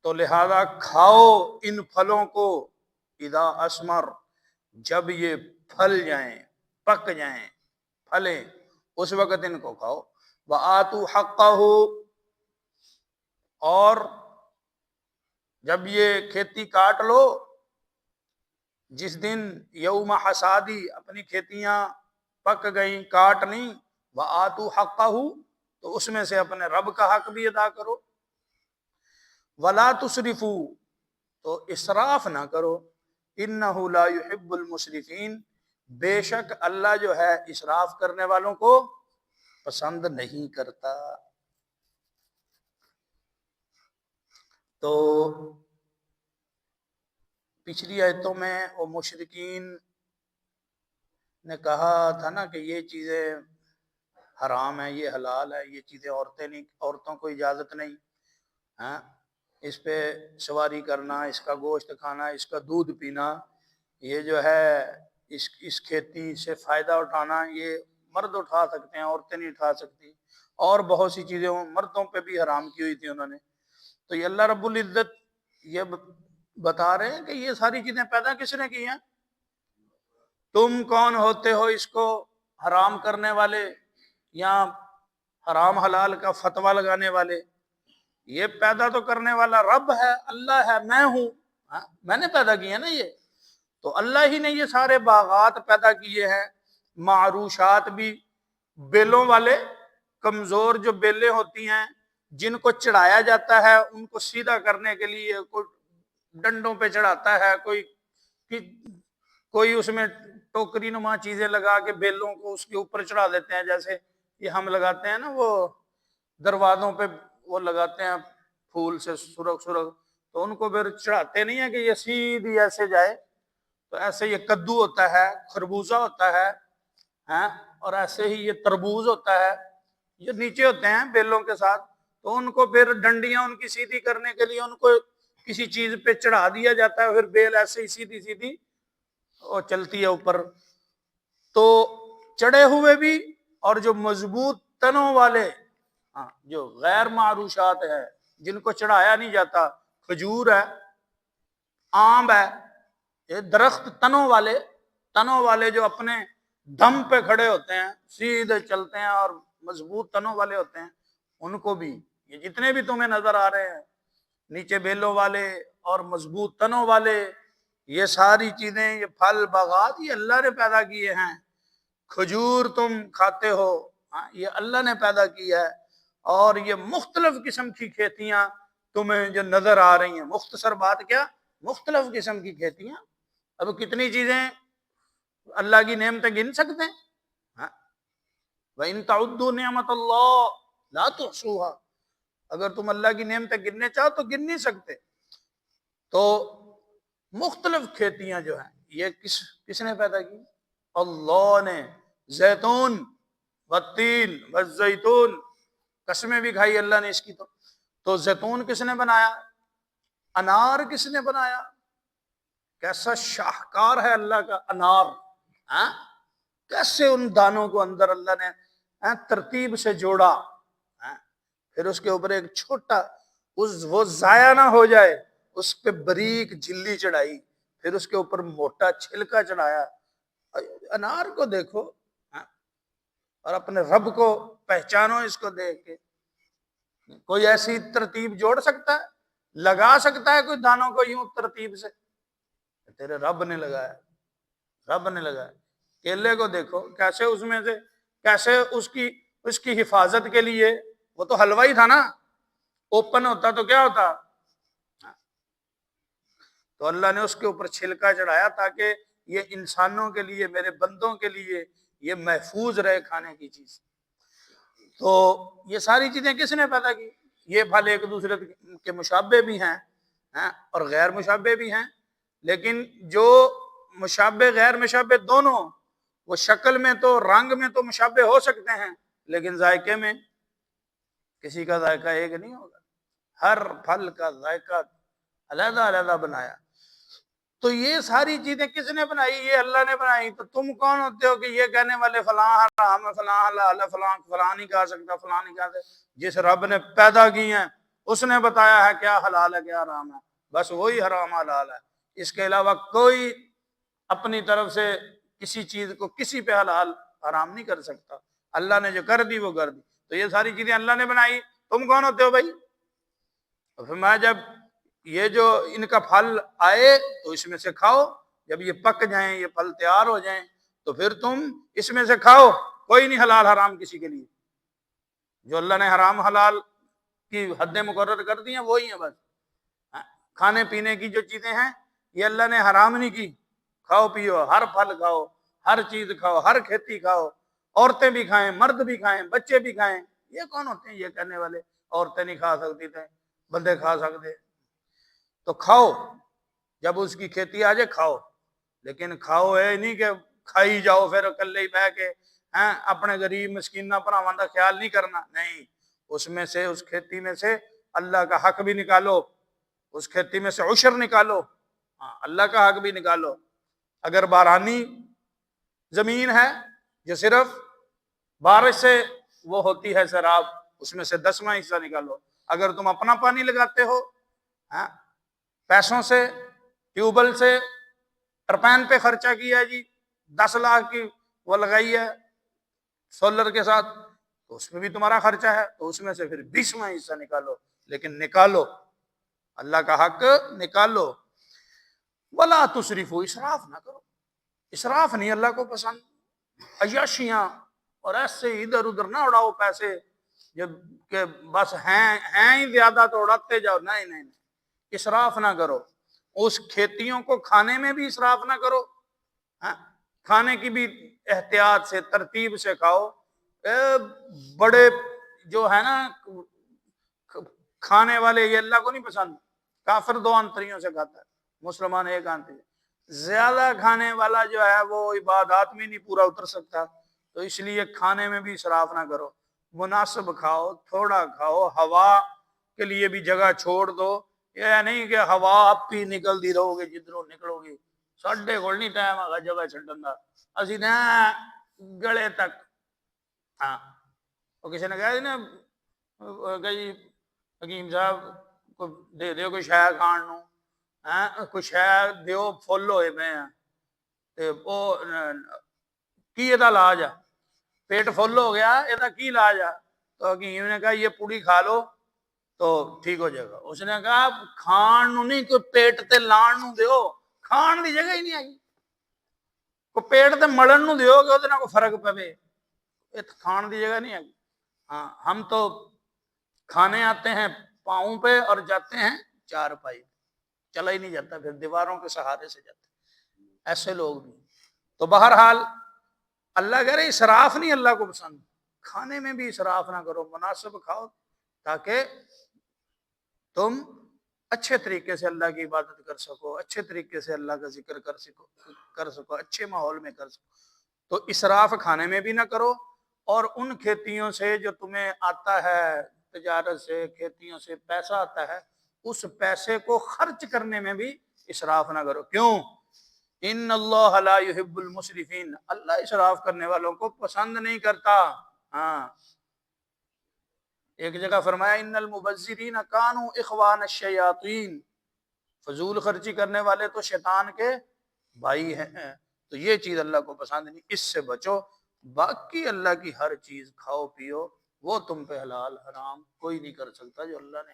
تو لہذا کھاؤ ان پھلوں کو اذا اسمر، جب یہ پھل جائیں، پک جائیں، پھلیں، اس وقت ان کو کھاؤ۔ وآتوا حقہ، اور جب یہ کھیتی کاٹ لو، جس دن یوم حصادی، اپنی کھیتیاں پک گئیں، کاٹ لیں، وآتوا حقہ، تو اس میں سے اپنے رب کا حق بھی ادا کرو۔ ولا تسرفوا، تو اسراف نہ کرو، انہ لا يحب المسرفین، بے شک اللہ جو ہے اسراف کرنے والوں کو پسند نہیں کرتا۔ تو پچھلی آیتوں میں وہ مشرکین نے کہا تھا نا کہ یہ چیزیں حرام ہیں، یہ حلال ہے، یہ چیزیں عورتوں کو اجازت نہیں، ہاں، اس پہ سواری کرنا، اس کا گوشت کھانا، اس کا دودھ پینا، یہ جو ہے اس کھیتی سے فائدہ اٹھانا، یہ مرد اٹھا سکتے ہیں، عورتیں نہیں اٹھا سکتی، اور بہت سی چیزیں مردوں پہ بھی حرام کی ہوئی تھی انہوں نے۔ تو یہ اللہ رب العزت یہ بتا رہے ہیں کہ یہ ساری چیزیں پیدا کس نے کی ہیں؟ تم کون ہوتے ہو اس کو حرام کرنے والے یا حرام حلال کا فتویٰ لگانے والے؟ یہ پیدا تو کرنے والا رب ہے، اللہ ہے، میں ہوں، میں نے پیدا کیا نا یہ۔ تو اللہ ہی نے یہ سارے باغات پیدا کیے ہیں، معروشات بھی، بیلوں والے، کمزور جو بیلیں ہوتی ہیں جن کو چڑھایا جاتا ہے، ان کو سیدھا کرنے کے لیے کوئی ڈنڈوں پہ چڑھاتا ہے، کوئی اس میں ٹوکری نما چیزیں لگا کے بیلوں کو اس کے اوپر چڑھا دیتے ہیں، جیسے یہ ہم لگاتے ہیں نا وہ دروازوں پہ، وہ لگاتے ہیں پھول سے سرخ سرخ، تو ان کو پھر چڑھاتے نہیں ہیں کہ یہ سیدھی ایسے جائے۔ تو ایسے یہ کدو ہوتا ہے، خربوزہ ہوتا ہے، اور ایسے ہی یہ تربوز ہوتا ہے، یہ نیچے ہوتے ہیں بیلوں کے ساتھ، تو ان کو پھر ڈنڈیاں ان کی سیدھی کرنے کے لیے ان کو کسی چیز پہ چڑھا دیا جاتا ہے، پھر بیل ایسے ہی سیدھی سیدھی وہ چلتی ہے اوپر۔ تو چڑھے ہوئے بھی اور جو مضبوط تنوں والے، جو غیر معروشات ہے جن کو چڑھایا نہیں جاتا، کھجور ہے، آم ہے، یہ درخت تنوں والے جو اپنے دم پہ کھڑے ہوتے ہیں، سیدھے چلتے ہیں اور مضبوط تنوں والے ہوتے ہیں، ان کو بھی، یہ جتنے بھی تمہیں نظر آ رہے ہیں نیچے بیلوں والے اور مضبوط تنوں والے، یہ ساری چیزیں، یہ پھل باغات، یہ اللہ نے پیدا کیے ہیں۔ کھجور تم کھاتے ہو، یہ اللہ نے پیدا کیا ہے، اور یہ مختلف قسم کی کھیتیاں تمہیں جو نظر آ رہی ہیں، مختصر بات کیا، مختلف قسم کی کھیتیاں، اب کتنی چیزیں اللہ کی نعمتیں گن سکتے ہیں؟ وَإِن تَعُدُّوا نِعْمَةَ اللَّهِ لَا تُحْصُوهَا، اگر تم اللہ کی نعمتیں گننے چاہو تو گن نہیں سکتے۔ تو مختلف کھیتیاں جو ہیں یہ کس نے پیدا کی؟ اللہ نے۔ زیتون والتین والزیتون، قسمیں بھی کھائی اللہ نے اس کی۔ تو زیتون کس نے بنایا؟ انار کس نے بنایا؟ کیسا شاہکار ہے اللہ کا انار، کیسے ان دانوں کو اندر اللہ نے ترتیب سے جوڑا، پھر اس کے اوپر ایک چھوٹا وہ ضائع نہ ہو جائے، اس پہ باریک جھلی چڑھائی، پھر اس کے اوپر موٹا چھلکا چڑھایا۔ انار کو دیکھو اور اپنے رب کو پہچانو، اس کو دیکھ کے کوئی ایسی ترتیب جوڑ سکتا ہے؟ لگا سکتا ہے کوئی دانوں کو یوں ترتیب سے؟ تیرے رب نے لگایا، رب نے لگایا۔ کیلے کو دیکھو کیسے اس میں سے، کیسے اس کی حفاظت کے لیے، وہ تو حلوہ ہی تھا نا، اوپن ہوتا تو کیا ہوتا؟ تو اللہ نے اس کے اوپر چھلکا چڑھایا تاکہ یہ انسانوں کے لیے، میرے بندوں کے لیے یہ محفوظ رہے کھانے کی چیز۔ تو یہ ساری چیزیں کس نے پیدا کی؟ یہ پھل ایک دوسرے کے مشابہ بھی ہیں اور غیر مشابہ بھی ہیں، لیکن جو مشابہ غیر مشابہ دونوں، وہ شکل میں تو، رنگ میں تو مشابہ ہو سکتے ہیں، لیکن ذائقے میں کسی کا ذائقہ ایک نہیں ہوگا، ہر پھل کا ذائقہ علیحدہ علیحدہ بنایا۔ تو یہ ساری چیزیں کس نے بنائی؟ یہ اللہ نے بنائی۔ تو تم کون ہوتے ہو کہ یہ کہنے والے فلاں حرام ہے، فلاں حلال ہے، فلاں نہیں کھا سکتا، فلاں نہیں کھا سکتا؟ جس رب نے پیدا کی ہیں اس نے بتایا ہے کیا حلال ہے کیا حرام ہے، بس وہی حرام حلال ہے، اس کے علاوہ کوئی اپنی طرف سے کسی چیز کو کسی پہ حلال حرام نہیں کر سکتا۔ اللہ نے جو کر دی وہ کر دی، تو یہ ساری چیزیں اللہ نے بنائی، تم کون ہوتے ہو بھائی؟ تو فرمایا جب یہ جو ان کا پھل آئے تو اس میں سے کھاؤ، جب یہ پک جائیں، یہ پھل تیار ہو جائیں تو پھر تم اس میں سے کھاؤ، کوئی نہیں حلال حرام کسی کے لیے، جو اللہ نے حرام حلال کی حدیں مقرر کر دی ہیں وہی ہیں بس۔ کھانے پینے کی جو چیزیں ہیں یہ اللہ نے حرام نہیں کی، کھاؤ پیو، ہر پھل کھاؤ، ہر چیز کھاؤ، ہر کھیتی کھاؤ، عورتیں بھی کھائیں، مرد بھی کھائیں، بچے بھی کھائیں۔ یہ کون ہوتے ہیں یہ کہنے والے عورتیں نہیں کھا سکتی تھے بندے کھا سکتے؟ تو کھاؤ، جب اس کی کھیتی آ جائے کھاؤ، لیکن کھاؤ ہے نہیں کہ کھائی جاؤ پھر اکلے ہی بہ کے اپنے غریب مسکینہ بھراواں دا خیال نہیں کرنا، نہیں، اس میں سے اس کھیتی میں سے اللہ کا حق بھی نکالو، اس کھیتی میں سے عشر نکالو، اللہ کا حق بھی نکالو۔ اگر بارانی زمین ہے جو صرف بارش سے وہ ہوتی ہے سیراب، اس میں سے 10واں حصہ نکالو۔ اگر تم اپنا پانی لگاتے ہو پیسوں سے، ٹیوبل سے، ٹرپین پہ خرچہ کیا جی 10 لاکھ کی وہ لگائی ہے سولر کے ساتھ، تو اس میں بھی تمہارا خرچہ ہے، تو اس میں سے پھر 20واں حصہ نکالو، لیکن نکالو، اللہ کا حق نکالو۔ ولا تسرفوا، اسراف نہ کرو، اسراف نہیں اللہ کو پسند، عیاشیاں اور ایسے ادھر ادھر نہ اڑاؤ پیسے، جب کہ بس ہیں ہی زیادہ تو اڑاتے جاؤ، نہیں نہیں نہیں، اسراف نہ کرو۔ اس کھیتیوں کو کھانے میں بھی اسراف نہ کرو، کھانے کی بھی احتیاط سے ترتیب سے کھاؤ۔ بڑے جو ہے نا کھانے والے یہ اللہ کو نہیں پسند، کافر 2 آنتریوں سے کھاتا ہے، مسلمان 1 آنتری، زیادہ کھانے والا جو ہے وہ عبادات میں نہیں پورا اتر سکتا، تو اس لیے کھانے میں بھی اسراف نہ کرو، مناسب کھاؤ، تھوڑا کھاؤ، ہوا کے لیے بھی جگہ چھوڑ دو، یہ نہیں کہ ہوا آپ ہی نکل دی رہو گے جدھروں نکلو گی، ساڈے کول نہیں ٹائم آگا جگہ چھڈن دا، اسی نے گلے تک۔ وہ کسی نے کہا نا کہ جی حکیم صاحب کو دے دیو کوئی شے کھان نو، کوئی شے دیو، فل ہوئے پے ہیں تے او کی یہ علاج ہے، پیٹ فل ہو گیا یہ کی علاج ہے؟ تو حکیم نے کہا یہ پوڑی کھا لو تو ٹھیک ہو جائے گا۔ اس نے کہا کھان نو نہیں، کوئی پیٹ تے لان نو دیو، کھان دی جگہ ہی نہیں آئی، کوئی پیٹ تے مڑن نو دیو گے وہ فرق پوے، کھان دی جگہ نہیں آئی۔ ہم تو کھانے آتے ہیں پاؤں پہ اور جاتے ہیں 4 پائی، چلا ہی نہیں جاتا، پھر دیواروں کے سہارے سے جاتے، ایسے لوگ بھی۔ تو بہرحال اللہ کہہ رہے اسراف نہیں اللہ کو پسند، کھانے میں بھی اسراف نہ کرو، مناسب کھاؤ تاکہ تم اچھے طریقے سے اللہ کی عبادت کر سکو، اچھے طریقے سے اللہ کا ذکر کر سکو، اچھے ماحول میں کر سکو۔ تو اسراف کھانے میں بھی نہ کرو، اور ان کھیتیوں سے جو تمہیں آتا ہے، تجارت سے، کھیتیوں سے پیسہ آتا ہے، اس پیسے کو خرچ کرنے میں بھی اسراف نہ کرو۔ کیوں؟ ان اللہ لا يحب المسرفین، اللہ اسراف کرنے والوں کو پسند نہیں کرتا۔ ایک جگہ فرمایا ان المبذرین کانوا اخوان الشیاطین، فضول خرچی کرنے والے تو شیطان کے بھائی ہیں، تو یہ چیز اللہ کو پسند نہیں، اس سے بچو۔ باقی اللہ کی ہر چیز کھاؤ پیو، وہ تم پہ حلال حرام کوئی نہیں کر سکتا، جو اللہ نے